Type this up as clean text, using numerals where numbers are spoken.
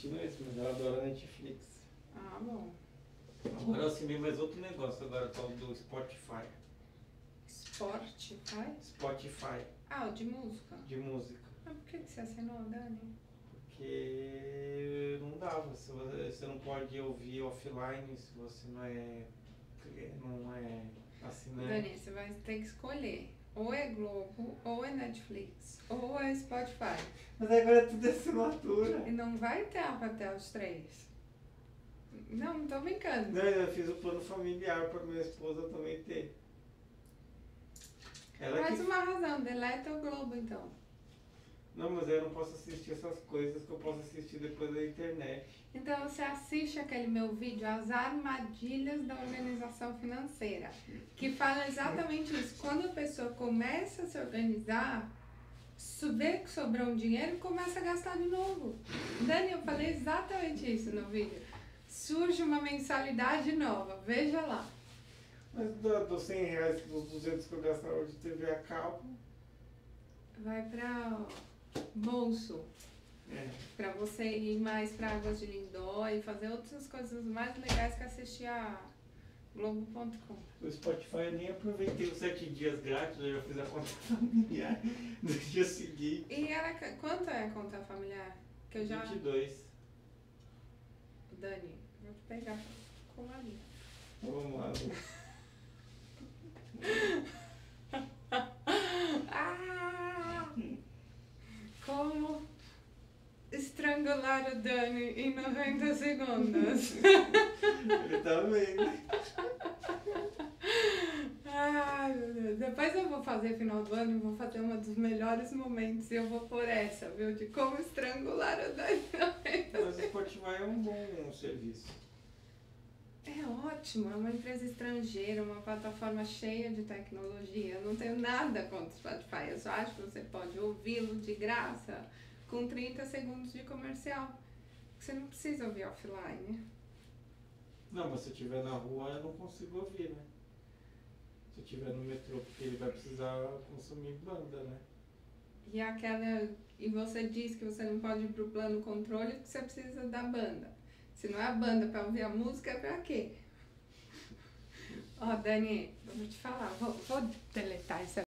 assistindo esse, mas ela adora Netflix. Ah, bom. Agora eu assinei mais outro negócio agora, tal do Spotify. Spotify, Ah, o de música. de música. Ah, por que você assinou, Dani? Porque não dava, se você não pode ouvir offline se você não é assinante. Dani, você vai ter que escolher. Ou é Globo, ou é Netflix, ou é Spotify. Mas agora é tudo assinatura. E não vai ter até os 3. Não tô brincando. Não, eu fiz o plano familiar pra minha esposa também ter. Mais uma razão, deleta o Globo então. Não, mas eu não posso assistir essas coisas que eu posso assistir depois da internet. Então você assiste aquele meu vídeo, As Armadilhas da Organização Financeira, que fala exatamente isso. Quando a pessoa começa a se organizar, vê que sobrou um dinheiro e começa a gastar de novo. Dani, eu falei exatamente isso no vídeo. Surge uma mensalidade nova, veja lá. Mas dos 100 reais, dos 200 que eu gastava de TV a cabo... Vai para bolso. É. Pra você ir mais pra Águas de Lindóia e fazer outras coisas mais legais que assistir a Globo.com. O Spotify eu nem aproveitei os 7 dias grátis, eu já fiz a conta familiar no dia seguinte. E ela, quanto é a conta familiar? Que eu já... 22. Dani, vou te pegar com a linha. Vamos lá. Como estrangular o Dani em 90 segundos. Ele tá vendo. Ai, meu Deus. Depois eu vou fazer final do ano e vou fazer um dos melhores momentos e eu vou por essa, viu? De como estrangular o Dani. Mas o Spotify é um bom serviço. É ótimo, é uma empresa estrangeira, uma plataforma cheia de tecnologia. Eu não tenho nada contra o Spotify, eu só acho que você pode ouvi-lo de graça com 30 segundos de comercial. Você não precisa ouvir offline. Não, mas se eu estiver na rua eu não consigo ouvir, né? Se eu estiver no metrô, porque ele vai precisar consumir banda, né? E você diz que você não pode ir pro plano controle porque você precisa da banda. Se não é a banda para ouvir a música, é pra quê? Ó, Dani, eu vou te falar, vou deletar isso